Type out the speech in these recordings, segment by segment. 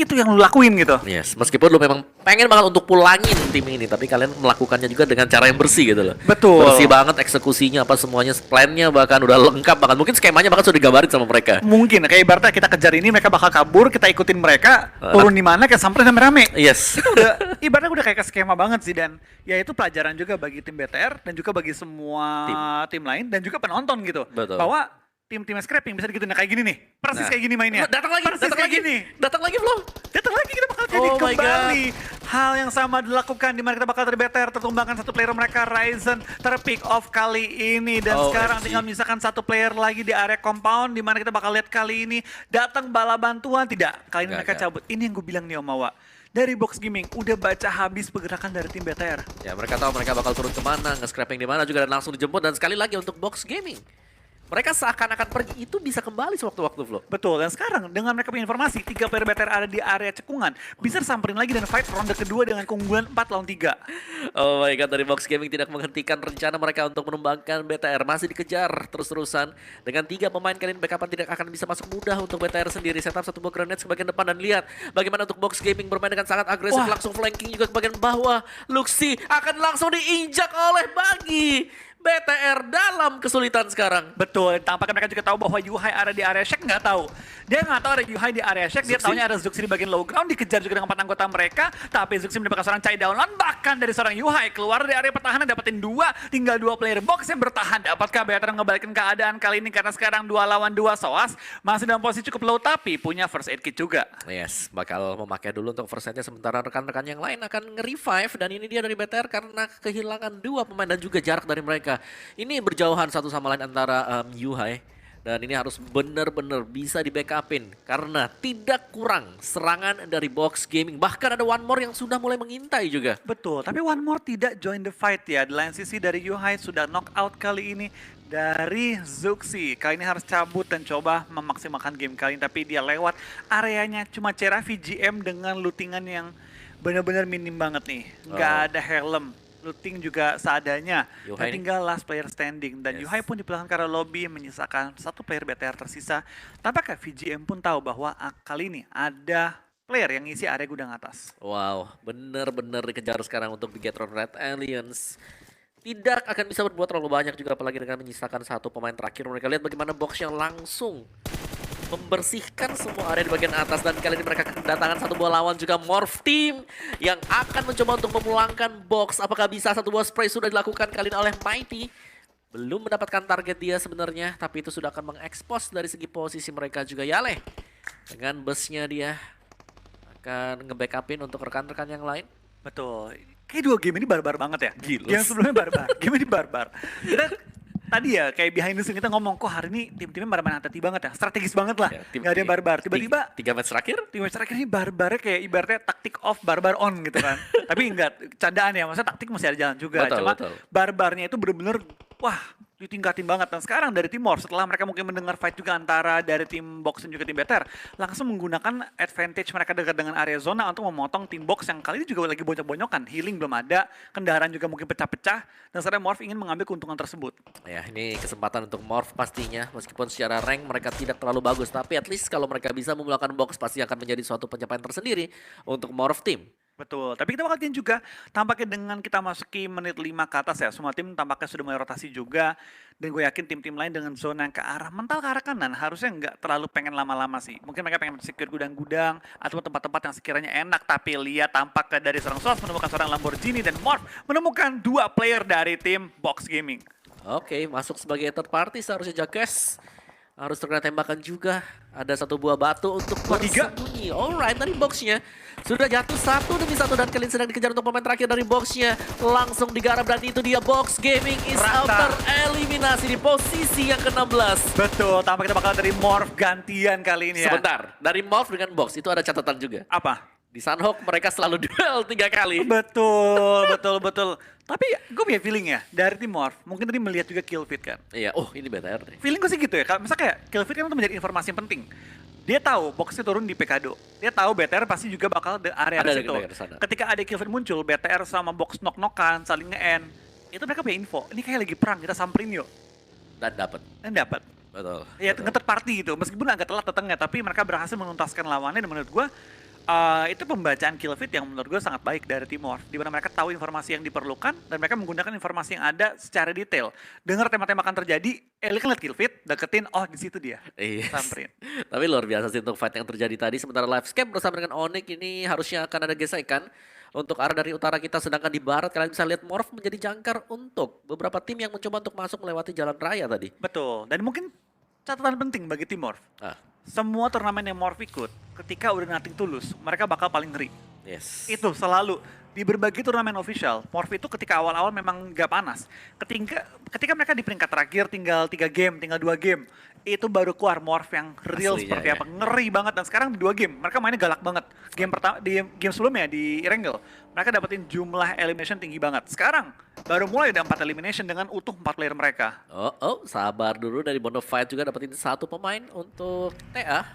itu yang lu lakuin gitu. Yes, meskipun lu memang pengen banget untuk pulangin tim ini, tapi kalian melakukannya juga dengan cara yang bersih gitu loh. Betul. Bersih banget eksekusinya apa semuanya, plannya bahkan udah lengkap, bahkan mungkin skemanya bahkan sudah digambarin sama mereka. Mungkin kayak ibaratnya kita kejar ini, mereka bakal kabur, kita ikutin mereka, turun di mana, kayak samperin rame-rame. Yes. Itu udah ibaratnya udah kayak skema banget sih, dan ya itu pelajaran juga bagi tim BTR dan juga bagi semua tim lain dan juga penonton gitu. Betul. Bahwa tim-tim scrapping bisa digituin kayak gini nih. Persis Nah. kayak gini mainnya. Datang lagi, Persis datang kayak lagi. gini. Datang lagi belum? Datang lagi kita bakal jadi Oh my kembali. Hal yang sama dilakukan di mana kita bakal dari BTR tertumbangkan satu player mereka, Ryzen terpick off kali ini, dan sekarang OMG. tinggal misalkan satu player lagi di area compound di mana kita bakal lihat kali ini datang bala bantuan. Tidak, kali ini mereka Enggak. cabut. Ini yang gue bilang nih Om Mawa. Dari Box Gaming udah baca habis pergerakan dari tim BTR. Ya mereka tahu mereka bakal turun kemana, nge-scrapping di mana juga dan langsung dijemput. Dan sekali lagi untuk Box Gaming, mereka seakan-akan pergi itu bisa kembali sewaktu-waktu, Flo. Betul, dan sekarang dengan mereka punya informasi 3 player BTR ada di area cekungan, bisa disamperin lagi dan fight ronde kedua dengan keunggulan 4 lawan 3. Oh my god, dari Box Gaming tidak menghentikan rencana mereka untuk menumbangkan BTR. Masih dikejar terus-terusan. Dengan 3 pemain kalian backupan tidak akan bisa masuk mudah untuk BTR sendiri. Setup satu buah grenade ke bagian depan dan lihat bagaimana untuk Box Gaming bermain dengan sangat agresif. Wah. Langsung flanking juga ke bagian bawah. Luxi akan langsung diinjak oleh Bagi. BTR dalam kesulitan sekarang. Betul, tampaknya mereka juga tahu bahwa Yuhai ada di area Shack, nggak tahu. Dia nggak tahu ada Yuhai di area Shack, dia Zuxi? taunya ada Zuxi di bagian low ground, dikejar juga dengan 4 anggota mereka, tapi Zuxi mendapatkan seorang Chai download, bahkan dari seorang Yuhai, keluar dari area pertahanan, dapetin 2, tinggal 2 player box yang bertahan. Dapatkah BTR ngebalikin keadaan kali ini, karena sekarang 2 lawan 2 Soas, masih dalam posisi cukup low, tapi punya first aid kit juga. Yes, bakal memakai dulu untuk first aid-nya, sementara rekan-rekan yang lain akan nge-revive. Dan ini dia dari BTR karena kehilangan 2 pemain dan juga jarak dari mereka. Ini berjauhan satu sama lain antara Yuhai. Dan ini harus benar-benar bisa di-backupin karena tidak kurang serangan dari Box Gaming. Bahkan ada one more yang sudah mulai mengintai juga. Betul, tapi one more tidak join the fight ya. Di lain sisi dari Yuhai sudah knock out kali ini dari Zuxi. Kali ini harus cabut dan coba memaksimalkan game kali ini. Tapi dia lewat areanya cuma Cera VGM dengan lootingan yang benar-benar minim banget nih. Nggak ada helm. Looting juga seadanya. Yuhai Dan tinggal last player standing. Dan Yes. Yuhai pun dipulangkan ke arah lobby menyisakan satu player BTR tersisa. Tampaknya VGM pun tahu bahwa kali ini ada player yang ngisi area gudang atas. Wow, benar-benar dikejar sekarang untuk Bigetron Red Aliens. Tidak akan bisa berbuat terlalu banyak juga, apalagi dengan menyisakan satu pemain terakhir. Mereka lihat bagaimana boxnya langsung membersihkan semua area di bagian atas. Dan kali ini mereka kedatangan satu buah lawan juga, Morph Team, yang akan mencoba untuk memulangkan box. Apakah bisa? Satu buah spray sudah dilakukan kali ini oleh Mighty. Belum mendapatkan target dia sebenarnya, tapi itu sudah akan mengekspos dari segi posisi mereka juga. Yaleh, dengan busnya dia akan nge-backupin untuk rekan-rekan yang lain. Betul. Kayak 2 game ini barbar banget ya. Gilus. Game sebelumnya barbar, game ini barbar. Kita tadi ya kayak behind the scene kita ngomong kok hari ini tim-timnya barbar hati banget ya. Strategis banget lah. Ya, Nggak ada yang barbar. Tiba-tiba tiga match terakhir. tim match terakhir ini barbarnya kayak ibaratnya taktik off, barbar on gitu kan. Tapi enggak, candaan ya. Maksudnya taktik masih ada jalan juga. Betul, Cuma betul. barbarnya itu bener-bener wah ditingkatin banget. Dan sekarang dari tim Morph, setelah mereka mungkin mendengar fight juga antara dari tim Box dan juga tim BTR, langsung menggunakan advantage mereka dekat dengan area zona untuk memotong tim Box yang kali ini juga lagi bonyok-bonyokan. Healing belum ada, kendaraan juga mungkin pecah-pecah, dan sekarang Morph ingin mengambil keuntungan tersebut. Ya, ini kesempatan untuk Morph pastinya. Meskipun secara rank mereka tidak terlalu bagus, tapi at least kalau mereka bisa memulakan box pasti akan menjadi suatu pencapaian tersendiri untuk Morph Team. Betul, tapi kita bakal lihat juga tampaknya dengan kita masuki menit 5 ke atas ya, semua tim tampaknya sudah mulai rotasi juga, dan gue yakin tim-tim lain dengan zona yang ke arah mental ke arah kanan harusnya nggak terlalu pengen lama-lama sih. Mungkin mereka pengen secure gudang-gudang atau tempat-tempat yang sekiranya enak, tapi lihat tampaknya dari seorang Sos menemukan seorang Lamborghini dan Morph menemukan 2 player dari tim Box Gaming. Oke, masuk sebagai third party seharusnya Jakes. Harus terkena tembakan juga. Ada satu buah batu untuk tiga. bersembunyi. Alright, dari boxnya sudah jatuh 1 demi 1 dan kalian sedang dikejar untuk pemain terakhir dari boxnya. Langsung digarap dan itu dia Box Gaming is Rata. tereliminasi di posisi yang ke-16. Betul, tampaknya kita bakal dari Morph gantian kali ini ya. Sebentar, dari Morph dengan box itu ada catatan juga. Apa? Di Sunhawk mereka selalu duel 3 kali. Betul, betul, betul. Tapi gue punya feeling ya, dari tim Morph, mungkin tadi melihat juga kill feed kan. Iya, oh ini BTR nih. Feeling gue sih gitu ya, misalnya kayak kill feed kan itu menjadi informasi yang penting. Dia tahu boxnya turun di Pekado. Dia tahu BTR pasti juga bakal di area Ada situ. di sana. Ketika ada kill feed muncul, BTR sama box knock-knockan, saling nge-end. Itu mereka punya info, ini kayak lagi perang, kita samperin yuk. Dan dapat. Dan dapat. Betul. Ya, betul. nge-third party gitu. Meskipun agak telat datangnya, tapi mereka berhasil menuntaskan lawannya dan menurut gue Itu pembacaan kill feed yang menurut gue sangat baik dari Timor, di mana mereka tahu informasi yang diperlukan dan mereka menggunakan informasi yang ada secara detail. Dengar tembak-tembakan terjadi, Eli kan lihat kill feed, deketin, oh di situ dia, Yes. samperin. Tapi luar biasa sih untuk fight yang terjadi tadi. Sementara Livescape bersama dengan Onyx ini harusnya akan ada gesekan untuk arah dari utara kita. Sedangkan di barat kalian bisa lihat Morph menjadi jangkar untuk beberapa tim yang mencoba untuk masuk melewati jalan raya tadi. Betul, dan mungkin catatan penting bagi Timor, Ah, semua turnamen yang Morph ikut, ketika udah nothing tulus, mereka bakal paling ngeri. yes. Itu selalu di berbagai turnamen official, Morph itu ketika awal-awal memang gak panas. Ketika mereka di peringkat terakhir tinggal 3 game, tinggal 2 game, itu baru keluar Morph yang real Aslinya, seperti ya. apa. Ngeri banget, dan sekarang di 2 game, mereka mainnya galak banget. Game pertama di game sebelumnya di Erangel, mereka dapetin jumlah elimination tinggi banget. Sekarang baru mulai ada 4 elimination dengan utuh 4 player mereka. Oh, sabar dulu dari Bonafide juga dapetin satu pemain untuk TA.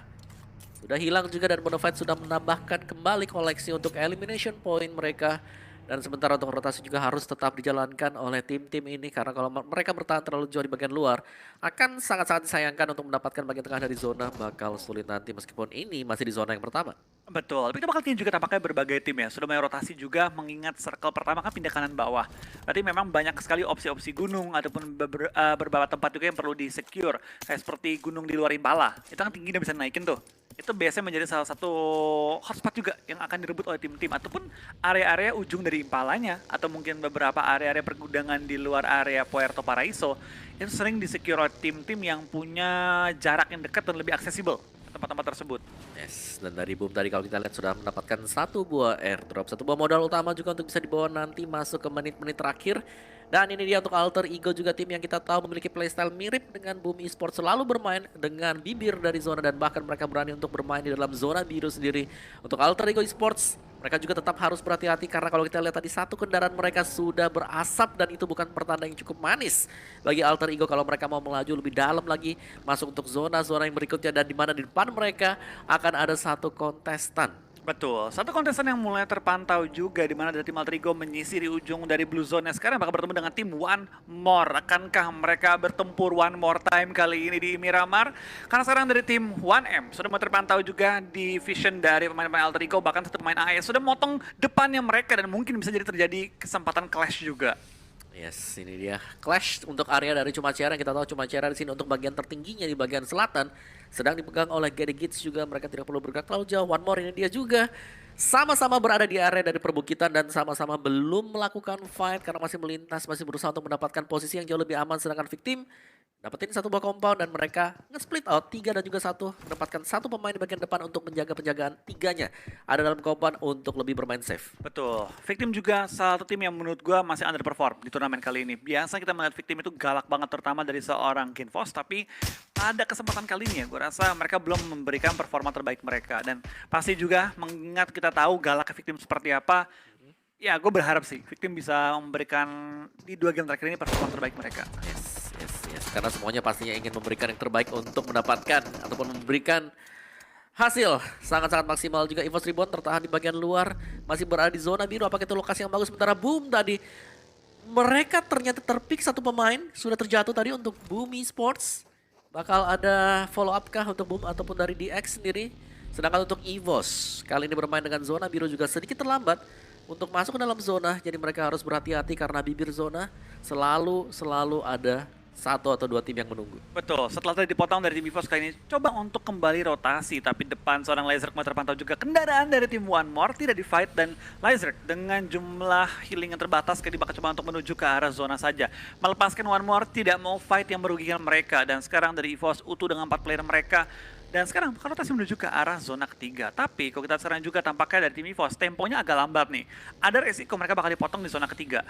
Sudah hilang juga dan Bonafide sudah menambahkan kembali koleksi untuk elimination point mereka. Dan sementara untuk rotasi juga harus tetap dijalankan oleh tim-tim ini. Karena kalau mereka bertahan terlalu jauh di bagian luar, akan sangat-sangat disayangkan untuk mendapatkan bagian tengah dari zona. Bakal sulit nanti meskipun ini masih di zona yang pertama. Betul, tapi kita bakal lihat juga tampaknya berbagai tim ya. Sudah mulai rotasi juga mengingat circle pertama kan pindah kanan bawah. Berarti memang banyak sekali opsi-opsi gunung ataupun beberapa tempat juga yang perlu di-secure. Kayak seperti gunung di luar Impala, itu kan tinggi dan bisa naikin tuh. Itu biasanya menjadi salah satu hotspot juga yang akan direbut oleh tim-tim. Ataupun area-area ujung dari Impalanya, atau mungkin beberapa area-area pergudangan di luar area Puerto Paraiso, itu sering di-secure oleh tim-tim yang punya jarak yang dekat dan lebih aksesibel ke tempat-tempat tersebut. Yes, dan dari Boom tadi kalau kita lihat sudah mendapatkan satu buah airdrop, satu buah modal utama juga untuk bisa dibawa nanti masuk ke menit-menit terakhir. Dan ini dia untuk Alter Ego juga tim yang kita tahu memiliki playstyle mirip dengan Boom Esports, selalu bermain dengan bibir dari zona dan bahkan mereka berani untuk bermain di dalam zona biru sendiri. Untuk Alter Ego Esports, mereka juga tetap harus berhati-hati karena kalau kita lihat tadi satu kendaraan mereka sudah berasap dan itu bukan pertanda yang cukup manis bagi Alter Ego kalau mereka mau melaju lebih dalam lagi masuk untuk zona-zona yang berikutnya, dan di mana di depan mereka akan ada satu kontestan. Betul, satu kontestan yang mulai terpantau juga di mana dari tim Alter Ego menyisir di ujung dari blue zone sekarang bakal bertemu dengan tim One More. Akankah mereka bertempur one more time kali ini di Miramar? Karena sekarang dari tim 1M sudah mulai terpantau juga di vision dari pemain-pemain Alter Ego, bahkan satu pemain AS sudah motong depannya mereka dan mungkin bisa jadi terjadi kesempatan clash juga. Yes, ini dia clash untuk area dari Cumacera. Kita tahu Cumacera di sini untuk bagian tertingginya di bagian selatan sedang dipegang oleh Gede Gits juga. Mereka tidak perlu bergerak terlalu jauh. One More ini dia juga sama-sama berada di area dari perbukitan dan sama-sama belum melakukan fight karena masih melintas, masih berusaha untuk mendapatkan posisi yang jauh lebih aman. Sedangkan Victim dapetin satu buah compound dan mereka nge-split out 3 dan juga 1, mendapatkan satu pemain di bagian depan untuk menjaga penjagaan. Tiganya ada dalam compound untuk lebih bermain safe. Betul, Victim juga salah satu tim yang menurut gua masih underperform di turnamen kali ini. Biasa kita melihat Victim itu galak banget terutama dari seorang Genfos, tapi pada kesempatan kali ini ya gue rasa mereka belum memberikan performa terbaik mereka. Dan pasti juga mengingat kita tahu galak Victim seperti apa, ya gue berharap sih Victim bisa memberikan di 2 game terakhir ini performa terbaik mereka. Yes. Karena semuanya pastinya ingin memberikan yang terbaik untuk mendapatkan ataupun memberikan hasil sangat-sangat maksimal juga. EVOS Reborn tertahan di bagian luar, masih berada di zona biru. Apakah itu lokasi yang bagus? Sementara Boom tadi, mereka ternyata terpick satu pemain, sudah terjatuh tadi untuk Boom Esports. Bakal ada follow up kah untuk Boom ataupun dari DX sendiri? Sedangkan untuk EVOS, kali ini bermain dengan zona biru juga sedikit terlambat untuk masuk ke dalam zona. Jadi mereka harus berhati-hati karena bibir zona selalu ada 1 atau 2 tim yang menunggu. Betul, setelah tadi dipotong dari tim EVOS kali ini coba untuk kembali rotasi, tapi depan seorang Lazerk mulai terpantau juga kendaraan dari tim One More tidak di fight, dan Lazerk dengan jumlah healing yang terbatas kayak bakal coba untuk menuju ke arah zona saja. Melepaskan One More, tidak mau fight yang merugikan mereka, dan sekarang dari EVOS utuh dengan 4 player mereka. Dan sekarang bakal rotasi menuju ke arah zona ketiga. Tapi kalau kita sekarang juga tampaknya dari tim EVOS temponya agak lambat nih. Ada resiko mereka bakal dipotong di zona ketiga.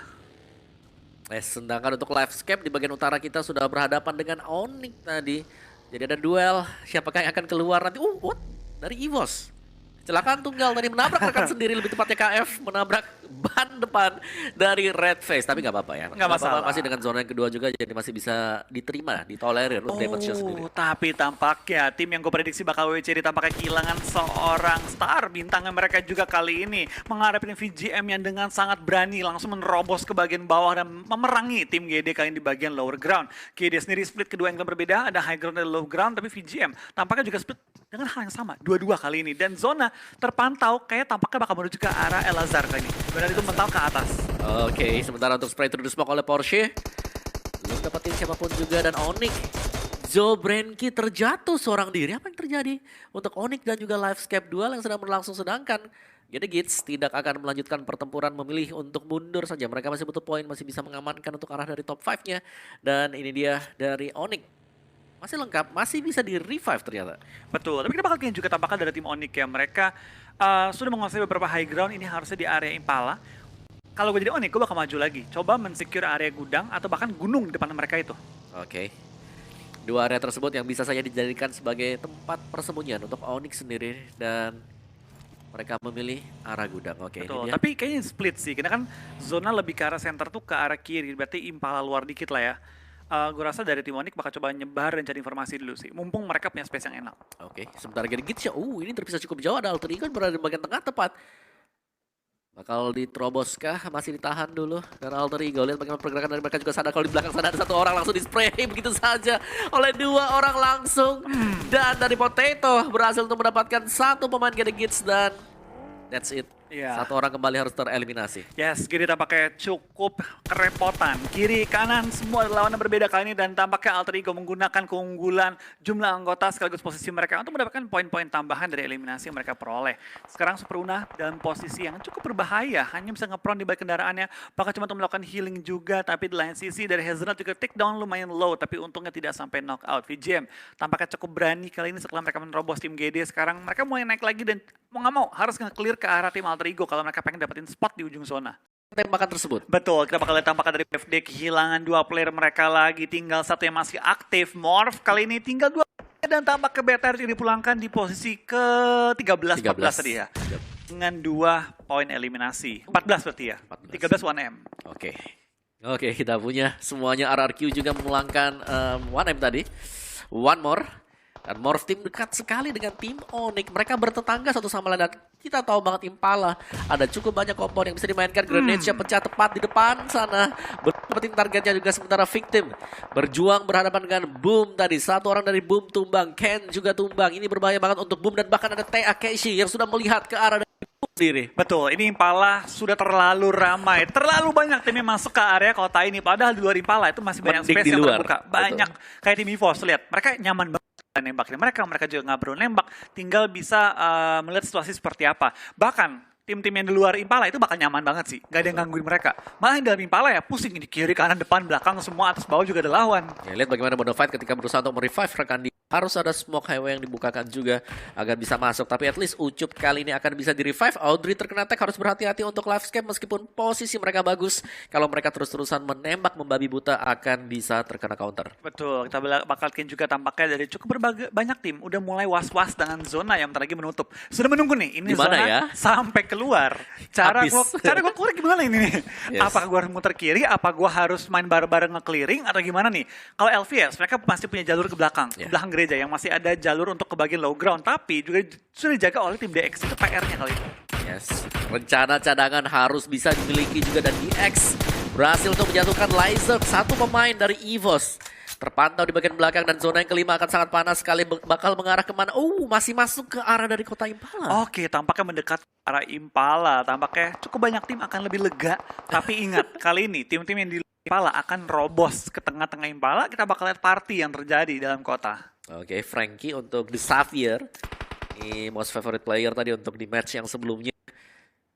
Sedangkan untuk Livescape di bagian utara kita sudah berhadapan dengan Onyx tadi. Jadi ada duel, siapakah yang akan keluar nanti? What? Dari EVOS. Kecelakaan tunggal tadi menabrak rekan sendiri, lebih tepatnya KF menabrak ban depan dari Red Face. Tapi nggak apa-apa ya. Nggak masalah. Masih dengan zona yang kedua juga, jadi masih bisa diterima, ditolerir untuk damage-nya sendiri. Tapi tampaknya tim yang gue prediksi bakal WCD tampaknya kehilangan seorang star bintangnya mereka juga kali ini. Menghadapi VGM yang dengan sangat berani langsung menerobos ke bagian bawah dan memerangi tim GD kali ini di bagian lower ground. GD sendiri split kedua angle berbeda, ada high ground dan low ground, tapi VGM tampaknya juga split dengan hal yang sama, dua-dua kali ini. Dan zona terpantau kayak tampaknya bakal menuju ke arah Elazar kali ini. Benar itu mental ke atas. Oke, sementara untuk spray through the smoke oleh Porsche. Belum dapetin siapapun juga dan Onyx. Zobrenki terjatuh seorang diri. Apa yang terjadi untuk Onyx dan juga Livescape duel yang sedang berlangsung, sedangkan Genegits tidak akan melanjutkan pertempuran, memilih untuk mundur saja. Mereka masih butuh poin, masih bisa mengamankan untuk arah dari top 5-nya. Dan ini dia dari Onyx. Masih lengkap, masih bisa di revive ternyata. Betul, tapi kita bakal lihat juga tampaknya dari tim Onyx ya. Mereka sudah menguasai beberapa high ground, ini harusnya di area Impala. Kalau gue jadi Onyx, gue bakal maju lagi. Coba mensecure area gudang atau bahkan gunung di depan mereka itu. Oke. Dua area tersebut yang bisa saja dijadikan sebagai tempat persembunyian untuk Onyx sendiri. Dan mereka memilih arah gudang. Oke, Betul, ini dia. tapi kayaknya split sih. Karena kan zona lebih ke arah center tuh ke arah kiri. Berarti Impala luar dikit lah ya. Gue rasa dari tim Onyx bakal coba nyebar dan cari informasi dulu sih. Mumpung mereka punya space yang enak. Oke, sebentar Genegits ya. Ini terpisah cukup jauh. Ada Alter Ego berada di bagian tengah tepat. Bakal diterobos kah? Masih ditahan dulu dan Alter Ego. Lihat bagaimana pergerakan dari mereka juga sadar kalau di belakang sana ada satu orang langsung di spray begitu saja oleh dua orang langsung. Dan dari Potato berhasil untuk mendapatkan satu pemain Genegits dan that's it. Iya. Satu orang kembali harus tereliminasi. Yes, kiri tampaknya cukup kerepotan. Kiri, kanan, semua lawannya berbeda kali ini. Dan tampaknya Alter Ego menggunakan keunggulan jumlah anggota sekaligus posisi mereka untuk mendapatkan poin-poin tambahan dari eliminasi yang mereka peroleh. Sekarang Super Una dalam posisi yang cukup berbahaya. Hanya bisa ngepron di balik kendaraannya. Bahkan cuma untuk melakukan healing juga. Tapi di lain sisi dari Hazelnut juga take down lumayan low. Tapi untungnya tidak sampai knockout. VGM tampaknya cukup berani kali ini setelah mereka menerobos tim GD. Sekarang mereka mulai naik lagi dan mau nggak mau harus nge-clear ke arah tim Alter Ego kalau mereka pengen dapetin spot di ujung zona. Tembakan tersebut. Betul, kita bakal lihat tampaknya dari PFD kehilangan dua player mereka lagi, tinggal satu yang masih aktif. Morph kali ini tinggal dua dan tampak ke BTR dipulangkan di posisi ke-13, 14 tadi ya. Dengan 2 poin eliminasi. 14 berarti ya. 13 1M. Oke. Oke, kita punya semuanya. RRQ juga memulangkan 1M tadi. One more. Dan Morph Team dekat sekali dengan tim Onyx. Mereka bertetangga satu sama lain. Dan kita tahu banget Impala ada cukup banyak kompon yang bisa dimainkan. Grenade-nya pecah tepat di depan sana. Berdapetin targetnya juga, sementara Victim berjuang berhadapan dengan Boom tadi. Satu orang dari Boom tumbang. Ken juga tumbang. Ini berbahaya banget untuk Boom. Dan bahkan ada T.A. Keishi yang sudah melihat ke arah dari Boom sendiri. Betul, ini Impala sudah terlalu ramai. Terlalu banyak tim yang masuk ke area kota ini. Padahal di luar Impala itu masih banyak Mending space di yang luar. terbuka. Banyak. Kayak tim EVOS, lihat. Mereka nyaman banget nembakin mereka juga nggak perlu nembak, tinggal bisa melihat situasi seperti apa. Bahkan tim-tim yang di luar Impala itu bakal nyaman banget sih, nggak ada yang gangguin mereka. Malah yang dalam Impala ya pusing, ini kiri, kanan, depan, belakang, semua atas bawah juga ada lawan. Ya, lihat bagaimana Bonafide ketika berusaha untuk merevive rekan dia. Harus ada smoke highway yang dibukakan juga agar bisa masuk. Tapi at least Ucup kali ini akan bisa di-revive. Audrey terkena tag, harus berhati-hati untuk Livescape meskipun posisi mereka bagus. Kalau mereka terus-terusan menembak membabi buta akan bisa terkena counter. Betul, kita bakal lihat juga tampaknya dari cukup banyak tim udah mulai was-was dengan zona yang bentar lagi menutup. Sudah menunggu nih, ini Dimana zona ya? sampai keluar. Cara Habis. gua keluar gimana ini nih? Yes. Apakah gua harus muter kiri? Apa gua harus main bareng-bareng nge-clearing atau gimana nih? Kalau LVS mereka pasti punya jalur ke belakang, ke belakang gereja yang masih ada jalur untuk ke bagian low ground, tapi juga sudah dijaga oleh tim DX. Itu PR-nya kali ini. Yes, rencana cadangan harus bisa dimiliki juga, dan DX berhasil untuk menjatuhkan Lyzerk, satu pemain dari EVOS. Terpantau di bagian belakang dan zona yang kelima akan sangat panas sekali, bakal mengarah kemana? Masih masuk ke arah dari kota Impala. Oke, tampaknya mendekat ke arah Impala. Tampaknya cukup banyak tim akan lebih lega. Tapi ingat, kali ini tim-tim yang di Impala akan robos ke tengah-tengah Impala. Kita bakal lihat party yang terjadi dalam kota. Oke, Frankie untuk The Xavier. Ini most favorite player tadi untuk di match yang sebelumnya.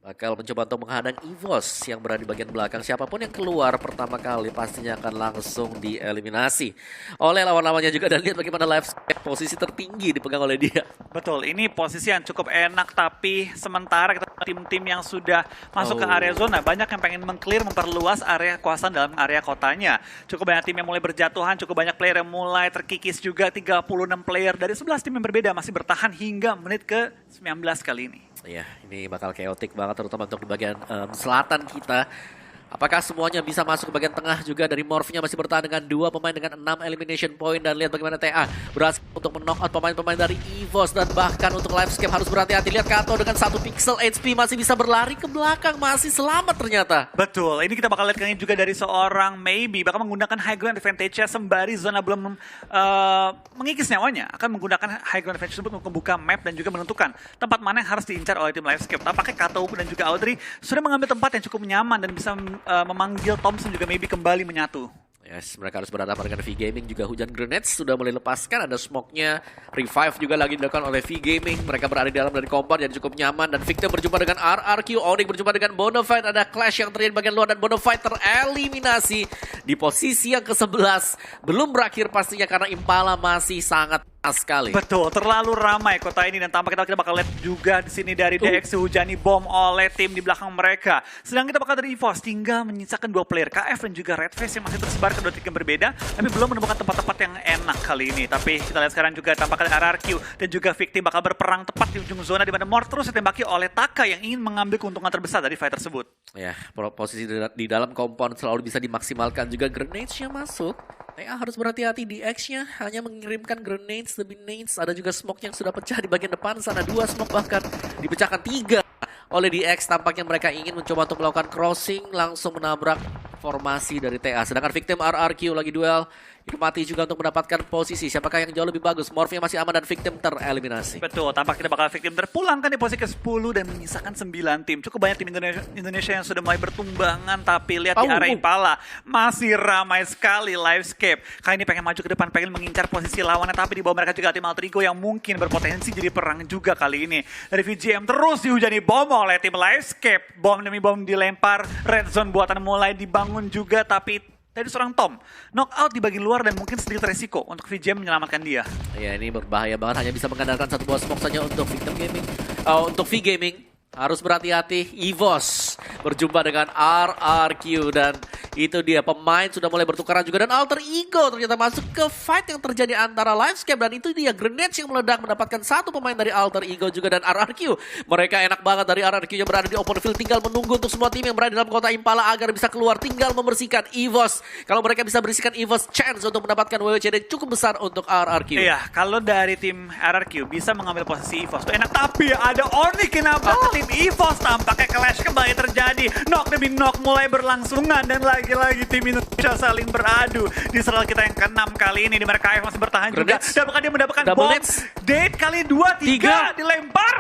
Bakal mencoba untuk menghadang EVOS yang berada di bagian belakang. Siapapun yang keluar pertama kali pastinya akan langsung dieliminasi oleh lawan-lawannya juga. Dan lihat bagaimana Livescape posisi tertinggi dipegang oleh dia. Betul, ini posisi yang cukup enak. Tapi sementara kita tim-tim yang sudah masuk ke area zona, banyak yang pengen meng-clear, memperluas area kekuasaan dalam area kotanya. Cukup banyak tim yang mulai berjatuhan, cukup banyak player yang mulai terkikis juga. 36 player dari 11 tim yang berbeda masih bertahan hingga menit ke 19 kali ini. Ya, ini bakal chaotic banget terutama untuk di bagian selatan kita. Apakah semuanya bisa masuk ke bagian tengah juga? Dari Morph-nya masih bertahan dengan 2 pemain dengan 6 elimination point. Dan lihat bagaimana TA berhasil untuk men-knockout pemain-pemain dari EVOS. Dan bahkan untuk Livescape harus berhati-hati. Lihat Kato dengan 1 pixel HP masih bisa berlari ke belakang, masih selamat ternyata. Betul, ini kita bakal lihat kayaknya juga dari seorang Maybe bakal menggunakan high ground advantage-nya sembari zona belum mengikis nyawanya. Akan menggunakan high ground advantage tersebut untuk membuka map dan juga menentukan tempat mana yang harus diincar oleh tim Livescape. Tampaknya Kato dan juga Audrey sudah mengambil tempat yang cukup nyaman dan bisa memanggil Thompson juga Maybe kembali menyatu. Yes, mereka harus berhadapan dengan V-Gaming. Juga hujan grenades sudah mulai lepaskan. Ada smoke-nya. Revive juga lagi dilakukan oleh V-Gaming. Mereka berada di dalam dari compound yang cukup nyaman. Dan Victor berjumpa dengan RRQ. Onyx berjumpa dengan Bonafide. Ada clash yang terjadi bagian luar. Dan Bonafide tereliminasi di posisi yang ke-11. Belum berakhir pastinya karena Impala masih sangat sekali. Betul, terlalu ramai kota ini dan tampaknya kita bakal lihat juga di sini dari DX dihujani bom oleh tim di belakang mereka. Sedang kita bakal dari EVOS tinggal menyisakan 2 player KF dan juga Redface yang masih tersebar ke 2 tim berbeda, tapi belum menemukan tempat-tempat yang enak kali ini. Tapi kita lihat sekarang juga tampaknya RRQ dan juga Victim bakal berperang tepat di ujung zona di mana Mort terus ditembaki oleh Taka yang ingin mengambil keuntungan terbesar dari fight tersebut. Ya, posisi di dalam compound selalu bisa dimaksimalkan. Juga grenades-nya masuk. Harus berhati-hati di X-nya, hanya mengirimkan grenades lebih nades. Ada juga smoke yang sudah pecah di bagian depan sana. 2 smoke bahkan dipecahkan 3 oleh DX. Tampaknya mereka ingin mencoba untuk melakukan crossing, langsung menabrak formasi dari TA. Sedangkan Victim RRQ lagi duel. Mati juga untuk mendapatkan posisi. Siapakah yang jauh lebih bagus? Morphia masih aman dan Victim tereliminasi. Betul, tampak kita bakal Victim terpulangkan di posisi ke-10 dan menyisakan 9 tim. Cukup banyak tim Indonesia yang sudah mulai bertumbangan, tapi lihat di arah Impala masih ramai sekali Livescape. Kali ini pengen maju ke depan, pengen mengincar posisi lawannya, tapi di bawah mereka juga tim Alter Ego yang mungkin berpotensi jadi perang juga kali ini. Dari VGM terus dihujani bom oleh tim Livescape. Bom demi bom dilempar, red zone buatan mulai dibangun juga, tapi dari seorang Tom, knockout di bagian luar dan mungkin sedikit resiko untuk VGM menyelamatkan dia. Ya, ini berbahaya banget, hanya bisa mengandalkan 1 buah smoke saja untuk Victim Gaming. Untuk V-Gaming harus berhati-hati. EVOS berjumpa dengan RRQ dan itu dia, pemain sudah mulai bertukaran juga dan Alter Ego ternyata masuk ke fight yang terjadi antara Livescape dan itu dia grenades yang meledak mendapatkan 1 pemain dari Alter Ego juga dan RRQ. Mereka enak banget dari RRQ yang berada di open field, tinggal menunggu untuk semua tim yang berada di dalam kota Impala agar bisa keluar, tinggal membersihkan EVOS. Kalau mereka bisa bersihkan EVOS, chance untuk mendapatkan WWCD cukup besar untuk RRQ. Iya, kalau dari tim RRQ bisa mengambil posisi EVOS itu enak, tapi ada Onyx yang nambah ke tim EVOS. Tampaknya clash kembali terjadi, knock demi knock mulai berlangsungan dan lagi-lagi tim Indonesia saling beradu di serial kita yang ke-6 kali ini, di mana KF masih bertahan juga dan bahkan dia mendapatkan bom date kali 2-3 dilempar.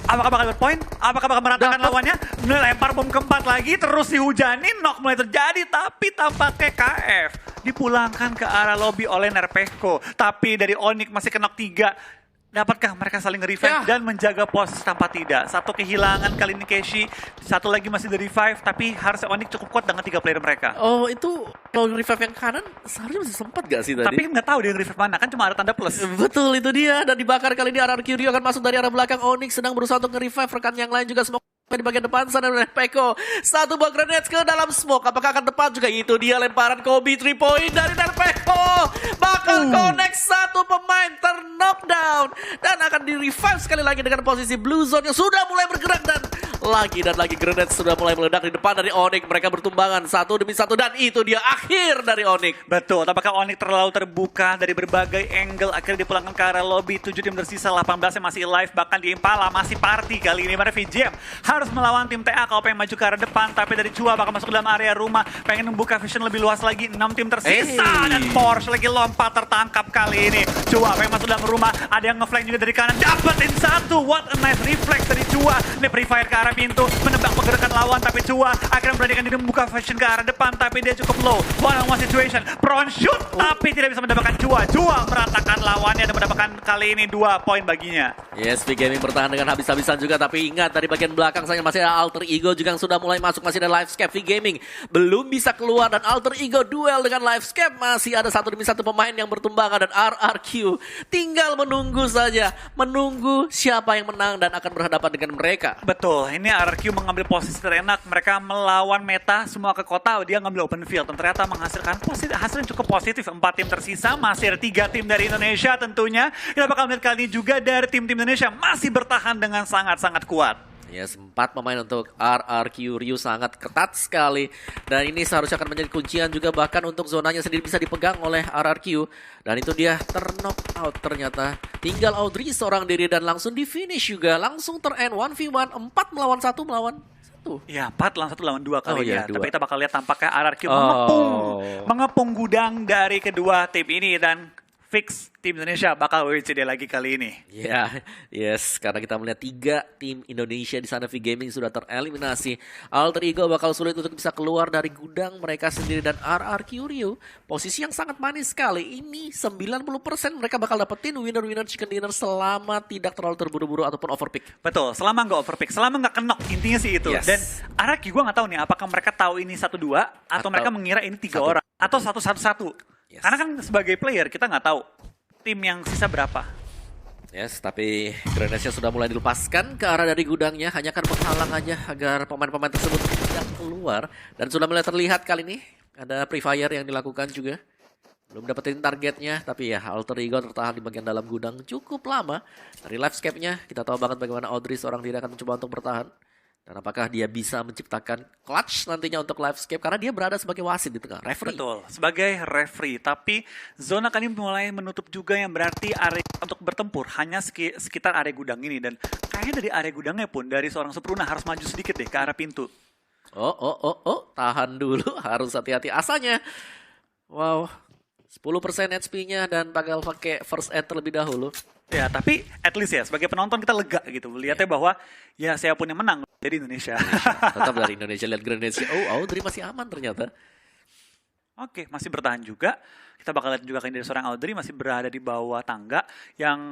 Apakah bakal berpoint? Apakah bakal meratakan lawannya? Melempar bom keempat lagi, terus dihujani, knock mulai terjadi, tapi tampaknya KF dipulangkan ke arah lobby oleh Nerpeko. Tapi dari Onyx masih ke knock 3. Dapatkah mereka saling revive dan menjaga posisi tanpa tidak? 1 kehilangan kali ini Keshi, 1 lagi masih di revive, tapi harusnya Onyx cukup kuat dengan 3 player mereka. Oh, itu kalau revive yang kanan seharusnya masih sempat gak sih tadi? Tapi nggak tahu dia revive mana, kan cuma ada tanda plus. Betul, itu dia. Dan dibakar kali ini RRQ Rio akan masuk dari arah belakang. Onyx sedang berusaha untuk nge-revive, rekan yang lain juga smoke di bagian depan sana oleh Peko. 1 buah grenade ke dalam smoke. Apakah akan tepat juga? Itu dia lemparan Kobe 3 point dari Peko. Bakal connect 1 pemain ter-knockdown. Dan akan di-revive sekali lagi dengan posisi Blue Zone yang sudah mulai bergerak dan lagi grenade sudah mulai meledak di depan dari Onyx. Mereka bertumbangan 1 demi 1 dan itu dia akhir dari Onyx. Betul, apakah Onyx terlalu terbuka dari berbagai angle, akhirnya dipulangkan ke arah lobby. 7 tim tersisa, 18 yang masih live, bahkan di Impala masih party kali ini. Mana VGM harus melawan tim TA kalau pengen maju ke arah depan, tapi dari Chua bakal masuk ke dalam area rumah, pengen membuka vision lebih luas lagi. 6 tim tersisa dan Porsche lagi lompat tertangkap kali ini. Chua pengen masuk dalam rumah, ada yang ngeflank juga dari kanan, dapetin 1. What a nice reflex dari Chua. Ini pre-fire ke arah pintu, menebak pergerakan lawan, tapi Chua akhirnya memberanikan diri membuka vision ke arah depan, tapi dia cukup low. One-on-one situation, prone shoot, tapi tidak bisa mendapatkan Chua. Chua meratakan lawannya dan mendapatkan kali ini 2 poin baginya. Yes, V-Gaming bertahan dengan habis-habisan juga, tapi ingat dari bagian belakang saya masih ada Alter Ego juga yang sudah mulai masuk, masih ada Livescape. V-Gaming belum bisa keluar dan Alter Ego duel dengan Livescape, masih ada 1 demi 1 pemain yang bertumbangan dan RRQ tinggal menunggu saja, menunggu siapa yang menang dan akan berhadapan dengan mereka. Betul, ini RRQ mengambil posisi terenak, mereka melawan meta semua ke kota, dia ngambil open field dan ternyata menghasilkan hasil yang cukup positif. 4 tim tersisa, masih ada 3 tim dari Indonesia tentunya. Kita bakal melihat kali ini juga dari tim-tim Indonesia masih bertahan dengan sangat-sangat kuat. Yes, 4 pemain untuk RRQ Ryu sangat ketat sekali. Dan ini seharusnya akan menjadi kuncian juga bahkan untuk zonanya sendiri bisa dipegang oleh RRQ. Dan itu dia terknock out ternyata. Tinggal Audrey seorang diri dan langsung di finish juga. Langsung ter-end 1v1, 4 melawan 1 melawan 1. Ya, 4 lawan 1 lawan 2 kali iya, ya. 2. Tapi kita bakal lihat tampaknya RRQ Oh. mengepung gudang dari kedua tim ini dan fix tim Indonesia bakal WCD lagi kali ini. Ya, yes, karena kita melihat 3 tim Indonesia di sana V-Gaming sudah tereliminasi. Alter Ego bakal sulit untuk bisa keluar dari gudang mereka sendiri dan RRQ Ryu posisi yang sangat manis sekali. Ini 90% mereka bakal dapetin winner-winner chicken dinner selama tidak terlalu terburu-buru ataupun overpick. Betul, selama nggak overpick, selama nggak kenok, intinya sih itu. Yes. Dan RRQ gue nggak tahu nih apakah mereka tahu ini 1-2 atau mereka mengira ini 3 satu. orang atau 1-1-1. Yes. Karena kan sebagai player kita nggak tahu tim yang sisa berapa. Yes, tapi grenade-nya sudah mulai dilepaskan ke arah dari gudangnya. Hanya akan menghalang aja agar pemain-pemain tersebut tidak keluar. Dan sudah mulai terlihat kali ini ada pre-fire yang dilakukan juga. Belum dapetin targetnya, tapi ya Alter Ego tertahan di bagian dalam gudang cukup lama. Dari livescape-nya, kita tahu banget bagaimana Audrey seorang diri akan mencoba untuk bertahan. Dan apakah dia bisa menciptakan clutch nantinya untuk livescape, karena dia berada sebagai wasit di tengah, referee. Betul, sebagai referee. Tapi zona kali ini mulai menutup juga yang berarti area untuk bertempur hanya sekitar area gudang ini. Dan kayaknya dari area gudangnya pun, dari seorang Superuna harus maju sedikit deh ke arah pintu. Tahan dulu, harus hati-hati asanya. Wow, 10% HP-nya dan bakal pakai first aid terlebih dahulu. Ya, tapi at least ya sebagai penonton kita lega gitu. Lihatnya bahwa ya siapapun yang menang jadi Indonesia. Tetap dari Indonesia lihat grenade-nya. Oh, Audrey masih aman ternyata. Oke, masih bertahan juga. Kita bakal lihat juga dari seorang Audrey masih berada di bawah tangga yang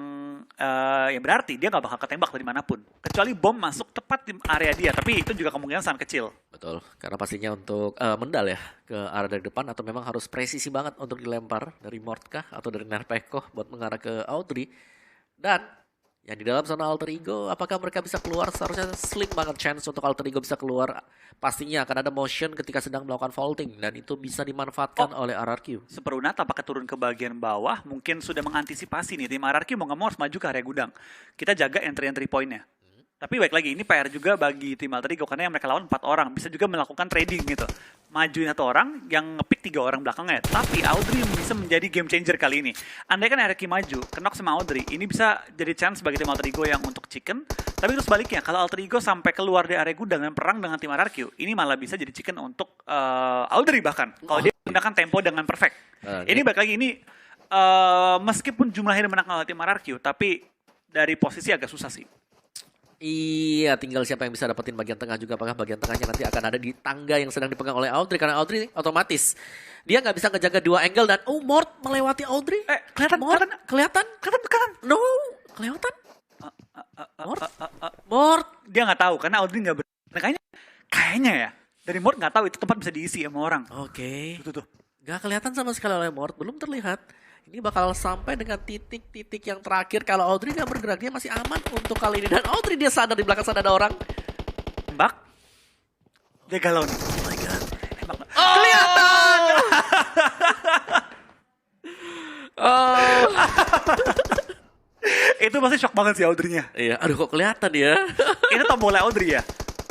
berarti dia nggak bakal ketembak dari manapun. Kecuali bom masuk tepat di area dia, tapi itu juga kemungkinan sangat kecil. Betul, karena pastinya untuk mendal ya ke arah dari depan atau memang harus presisi banget untuk dilempar dari Mortkah atau dari Nerpekoh buat mengarah ke Audrey. Dan yang di dalam zona Alter Ego, apakah mereka bisa keluar? Seharusnya slim banget chance untuk Alter Ego bisa keluar. Pastinya akan ada motion ketika sedang melakukan vaulting dan itu bisa dimanfaatkan oleh RRQ. Superuna tampaknya turun ke bagian bawah, mungkin sudah mengantisipasi nih tim RRQ mau nggak mau harus maju ke area gudang. Kita jaga entry point-nya. Tapi baik lagi, ini PR juga bagi tim Alter Ego karena yang mereka lawan 4 orang. Bisa juga melakukan trading gitu. Majuin 1 orang, yang ngepick 3 orang belakangnya. Tapi Audrey bisa menjadi game changer kali ini. Andai kan RRQ maju, kenok sama Audrey, ini bisa jadi chance bagi tim Alter Ego yang untuk chicken. Tapi terus sebaliknya, kalau Alter Ego sampai keluar dari area gudang dan perang dengan tim RRQ, ini malah bisa jadi chicken untuk Audrey bahkan. Kalau dia menggunakan tempo dengan perfect. Ini baik lagi, ini meskipun jumlahnya menang oleh tim RRQ, tapi dari posisi agak susah sih. Iya, tinggal siapa yang bisa dapetin bagian tengah juga. Apakah bagian tengahnya nanti akan ada di tangga yang sedang dipegang oleh Audrey. Karena Audrey otomatis dia nggak bisa ngejaga 2 angle. Dan Mort melewati Audrey. Kelihatan? No, kelihatan. Mort. Dia nggak tahu karena Audrey nggak kayaknya ya. Dari Mort nggak tahu itu tempat bisa diisi sama orang. Oke. Tuh. Nggak kelihatan sama sekali oleh Mort. Belum terlihat. Ini bakal sampai dengan titik-titik yang terakhir. Kalau Audrey nggak bergerak, dia masih aman untuk kali ini. Dan Audrey dia sadar di belakang sana ada orang. Tembak. Dia galau nih. Oh my god. Kelihatan! Itu pasti shock banget sih Audrey-nya. Iya, aduh kok kelihatan ya. Itu tombolnya Audrey ya.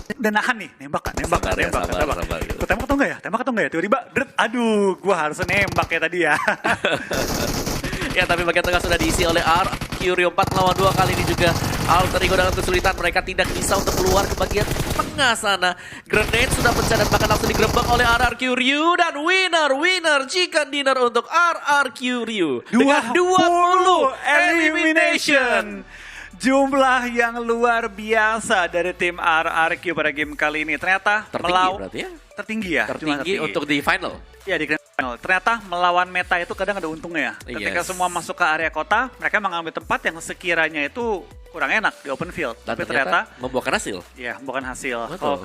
Dan nahan nih, nembak. Sabar. Gue tembak atau enggak ya? Tiba-tiba, aduh, gue harus nembak ya tadi ya. Ya, tapi bagian tengah sudah diisi oleh RRQ Ryu 4 melawan 2 kali ini juga. Alter Ego dengan kesulitan, mereka tidak bisa untuk keluar ke bagian tengah sana. Grenade sudah pecah dan bahkan langsung digerebek oleh RRQ Ryu. Dan winner chicken dinner untuk RRQ Ryu. Dengan 20 elimination. Jumlah yang luar biasa dari tim RRQ pada game kali ini. Ternyata tertinggi ya? Tertinggi untuk di final. Ya, di grand final. Ternyata melawan meta itu kadang ada untungnya ya. Ketika semua masuk ke area kota, mereka mengambil tempat yang sekiranya itu kurang enak di open field. Dan tapi ternyata membuahkan hasil. Ya, bukan hasil. Betul.